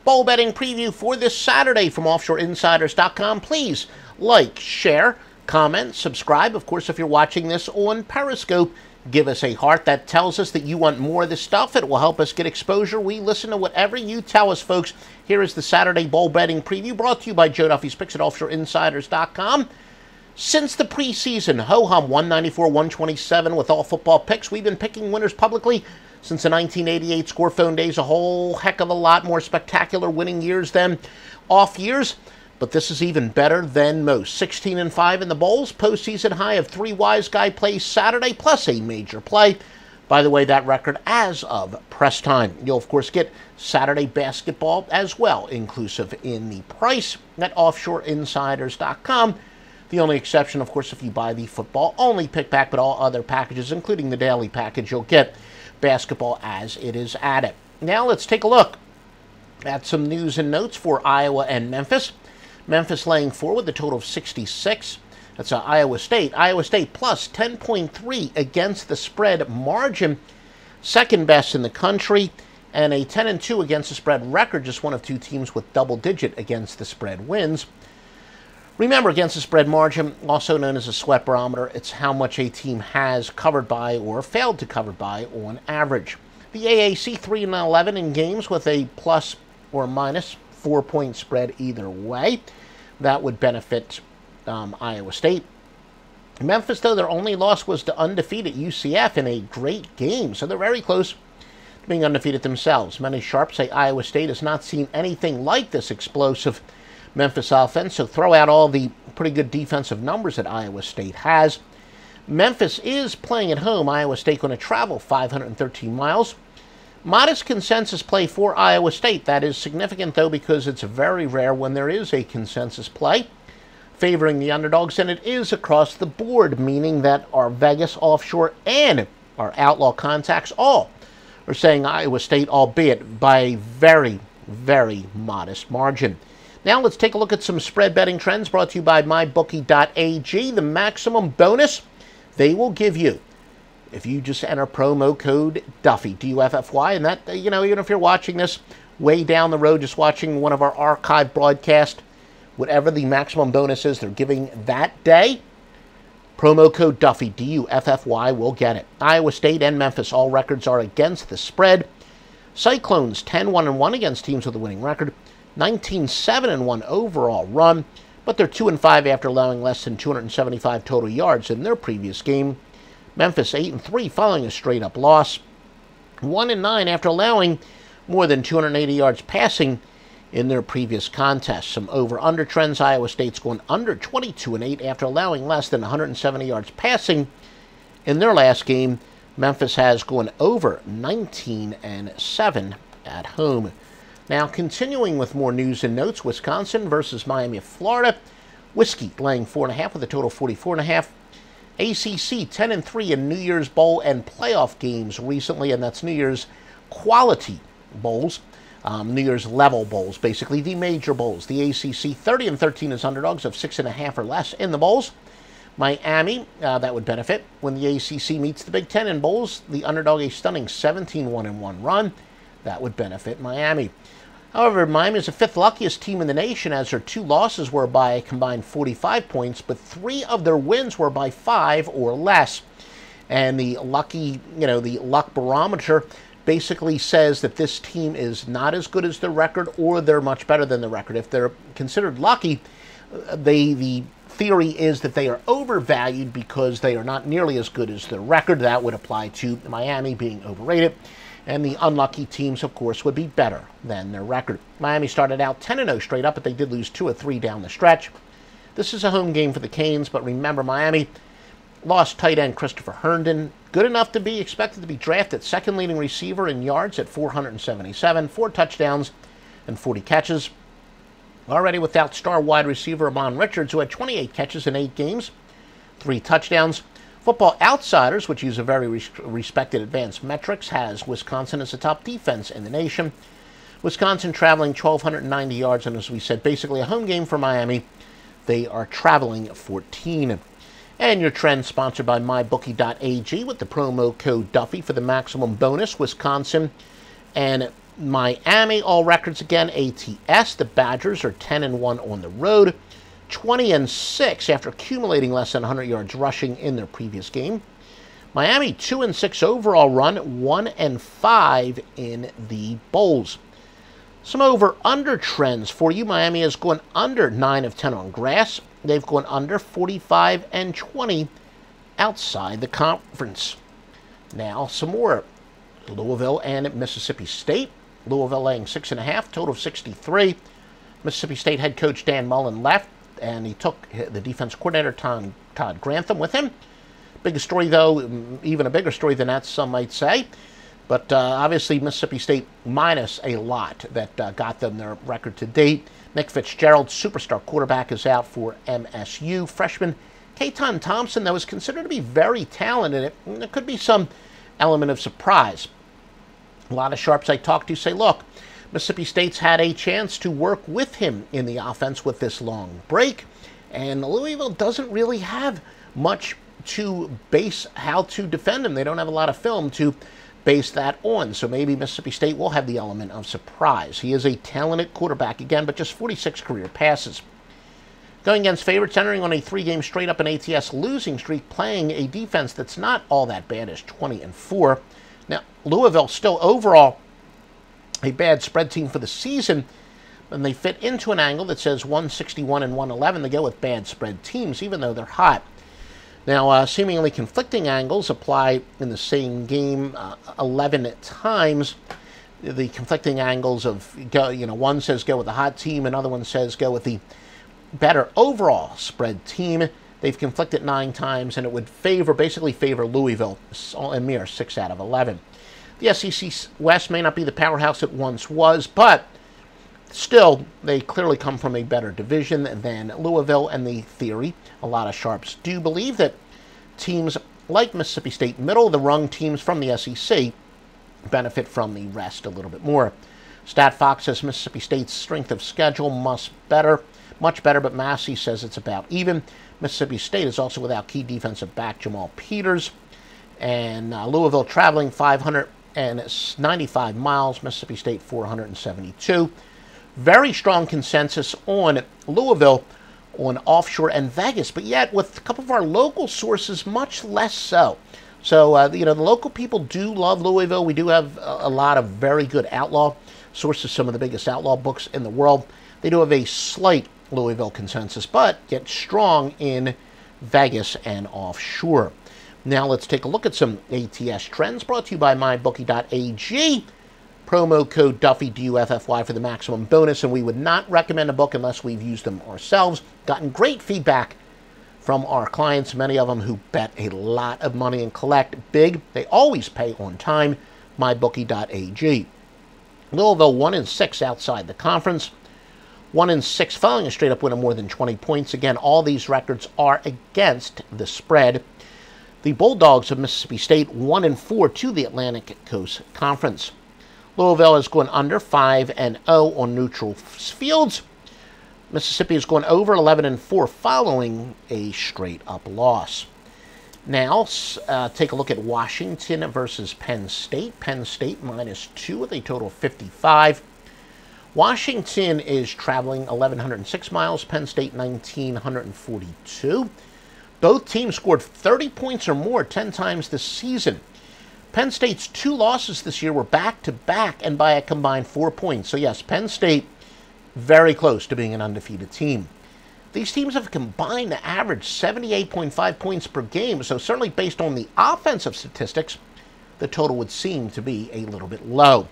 bowl betting preview for this Saturday from offshoreinsiders.com. Please like, share, comment, subscribe. Of course, if you're watching this on Periscope, give us a heart. That tells us that you want more of this stuff. It will help us get exposure. We listen to whatever you tell us, folks. Here is the Saturday bowl betting preview brought to you by Joe Duffy's Picks at offshoreinsiders.com. Since the preseason, ho-hum 194-127 with all football picks. We've been picking winners publicly since the 1988 Score Phone days. A whole heck of a lot more spectacular winning years than off years. But this is even better than most. 16-5 in the bowls. Postseason high of 3 wise guy plays Saturday plus a major play. By the way, that record as of press time. You'll, of course, get Saturday basketball as well, inclusive in the price at offshoreinsiders.com. The only exception, of course, if you buy the football-only pick pack, but all other packages, including the daily package, you'll get basketball as it is added. Now let's take a look at some news and notes for Iowa and Memphis. Memphis laying 4 with a total of 66. That's Iowa State. Iowa State plus 10.3 against the spread margin. Second best in the country. And a 10-2 against the spread record. Just one of 2 teams with double-digit against the spread wins. Remember, against the spread margin, also known as a sweat barometer, it's how much a team has covered by or failed to cover by on average. The AAC 3-11 in games with a plus or minus 4-point spread either way. That would benefit Iowa State. Memphis, though, their only loss was to undefeated UCF in a great game, so they're very close to being undefeated themselves. Many sharps say Iowa State has not seen anything like this explosive Memphis offense, so throw out all the pretty good defensive numbers that Iowa State has. Memphis is playing at home. Iowa State going to travel 513 miles. Modest consensus play for Iowa State. That is significant, though, because it's very rare when there is a consensus play favoring the underdogs, and it is across the board, meaning that our Vegas offshore and our outlaw contacts all are saying Iowa State, albeit by a very, very modest margin. Now let's take a look at some spread betting trends brought to you by MyBookie.ag. The maximum bonus they will give you if you just enter promo code Duffy, D-U-F-F-Y, and that, even if you're watching this way down the road, just watching one of our archive broadcasts, whatever the maximum bonus is they're giving that day, promo code Duffy, D-U-F-F-Y, will get it. Iowa State and Memphis, all records are against the spread. Cyclones 10-1-1 against teams with a winning record. 19-7-1 overall run, but they're 2-5 after allowing less than 275 total yards in their previous game. Memphis 8-3 following a straight-up loss. 1-9 after allowing more than 280 yards passing in their previous contest. Some over-under trends. Iowa State's going under 22-8 after allowing less than 170 yards passing in their last game. Memphis has gone over 19-7 at home. Now, continuing with more news and notes, Wisconsin versus Miami of Florida. Whiskey laying 4.5 with a total of 44.5. ACC 10-3 in New Year's Bowl and playoff games recently, and that's New Year's quality bowls, New Year's level bowls, basically the major bowls. The ACC 30-13 is underdogs of 6.5 or less in the bowls. Miami, that would benefit. When the ACC meets the Big Ten in bowls, the underdog a stunning 17-1-1 run. That would benefit Miami. However, Miami is the 5th luckiest team in the nation, as their 2 losses were by a combined 45 points, but 3 of their wins were by 5 or less. And the the luck barometer basically says that this team is not as good as their record, or they're much better than the record. If they're considered lucky, the theory is that they are overvalued because they are not nearly as good as their record. That would apply to Miami being overrated. And the unlucky teams, of course, would be better than their record. Miami started out 10-0 straight up, but they did lose 2 of 3 down the stretch. This is a home game for the Canes, but remember, Miami lost tight end Christopher Herndon. Good enough to be expected to be drafted second leading receiver in yards at 477, 4 touchdowns and 40 catches. Already without star wide receiver Amon Richards, who had 28 catches in 8 games, 3 touchdowns. Football Outsiders, which use a very respected advanced metrics, has Wisconsin as the top defense in the nation. Wisconsin traveling 1,290 yards, and as we said, basically a home game for Miami. They are traveling 14. And your trend sponsored by MyBookie.ag with the promo code Duffy for the maximum bonus. Wisconsin and Miami, all records again, ATS. The Badgers are 10-1 on the road, 20-6 after accumulating less than 100 yards rushing in their previous game. Miami 2-6 overall run, 1-5 in the bowls. Some over-under trends for you. Miami has gone under 9 of 10 on grass. They've gone under 45-20 outside the conference. Now, some more. Louisville and Mississippi State. Louisville laying 6.5, total of 63. Mississippi State head coach Dan Mullen left, and he took the defense coordinator Todd Grantham with him. Biggest story, though, even a bigger story than that, some might say. But obviously, Mississippi State minus a lot that got them their record to date. Nick Fitzgerald, superstar quarterback, is out for MSU. Freshman Katon Thompson, that was considered to be very talented. There could be some element of surprise. A lot of sharps I talked to say, look, Mississippi State's had a chance to work with him in the offense with this long break, and Louisville doesn't really have much to base how to defend him. They don't have a lot of film to base that on, so maybe Mississippi State will have the element of surprise. He is a talented quarterback again, but just 46 career passes. Going against favorites, entering on a 3-game straight-up and ATS losing streak, playing a defense that's not all that bad as 20-4. Now, Louisville still overall a bad spread team for the season, and they fit into an angle that says 161 and 111. They go with bad spread teams, even though they're hot. Now, seemingly conflicting angles apply in the same game 11 times. The conflicting angles of, one says go with the hot team, another one says go with the better overall spread team. They've conflicted 9 times, and it would basically favor Louisville, a mere 6 out of 11. The SEC West may not be the powerhouse it once was, but still, they clearly come from a better division than Louisville, and the theory, a lot of sharps do believe that teams like Mississippi State, middle-of-the-rung teams from the SEC, benefit from the rest a little bit more. StatFox says Mississippi State's strength of schedule much better, but Massey says it's about even. Mississippi State is also without key defensive back Jamal Peters. And Louisville traveling 595 miles, Mississippi State 472. Very strong consensus on Louisville, on offshore and Vegas, but yet with a couple of our local sources, much less so. So, the local people do love Louisville. We do have a lot of very good outlaw sources, some of the biggest outlaw books in the world. They do have a slight Louisville consensus, but get strong in Vegas and offshore. Now let's take a look at some ATS trends brought to you by MyBookie.ag. Promo code Duffy, DUFFY, for the maximum bonus, and we would not recommend a book unless we've used them ourselves. Gotten great feedback from our clients, many of them who bet a lot of money and collect big. They always pay on time. MyBookie.ag. Louisville 1-6 outside the conference. 1-6 following a straight-up win of more than 20 points. Again, all these records are against the spread. The Bulldogs of Mississippi State 1-4 to the Atlantic Coast Conference. Louisville has gone under 5-0 on neutral fields. Mississippi has gone over 11-4 following a straight-up loss. Now, take a look at Washington versus Penn State. Penn State -2 with a total of 55. Washington is traveling 1,106 miles. Penn State 1,942. Both teams scored 30 points or more 10 times this season. Penn State's 2 losses this year were back-to-back and by a combined 4 points. So yes, Penn State very close to being an undefeated team. These teams have combined to average 78.5 points per game, so certainly based on the offensive statistics, the total would seem to be a little bit low.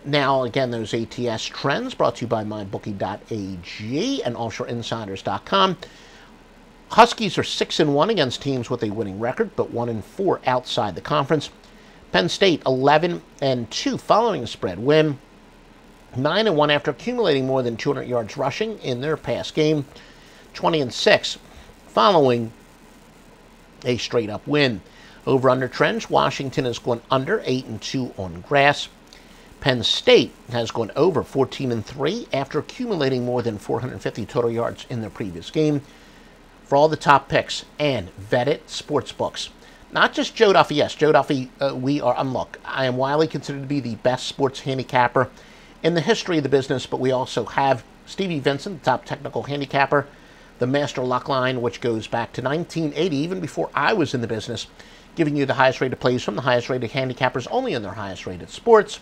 Now, again, those ATS trends brought to you by MyBookie.ag and OffshoreInsiders.com. Huskies are 6-1 against teams with a winning record, but 1-4 outside the conference. Penn State 11-2 following a spread win. 9-1 after accumulating more than 200 yards rushing in their past game. 20-6 following a straight-up win. Over-under trends, Washington has gone under 8-2 on grass. Penn State has gone over 14-3 after accumulating more than 450 total yards in their previous game. For all the top picks and vetted sportsbooks, not just Joe Duffy. Yes, Joe Duffy, look, I am widely considered to be the best sports handicapper in the history of the business, but we also have Stevie Vincent, the top technical handicapper, the Master Luck Line, which goes back to 1980, even before I was in the business, giving you the highest rated plays from the highest rated handicappers only in their highest rated sports.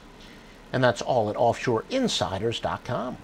And that's all at offshoreinsiders.com.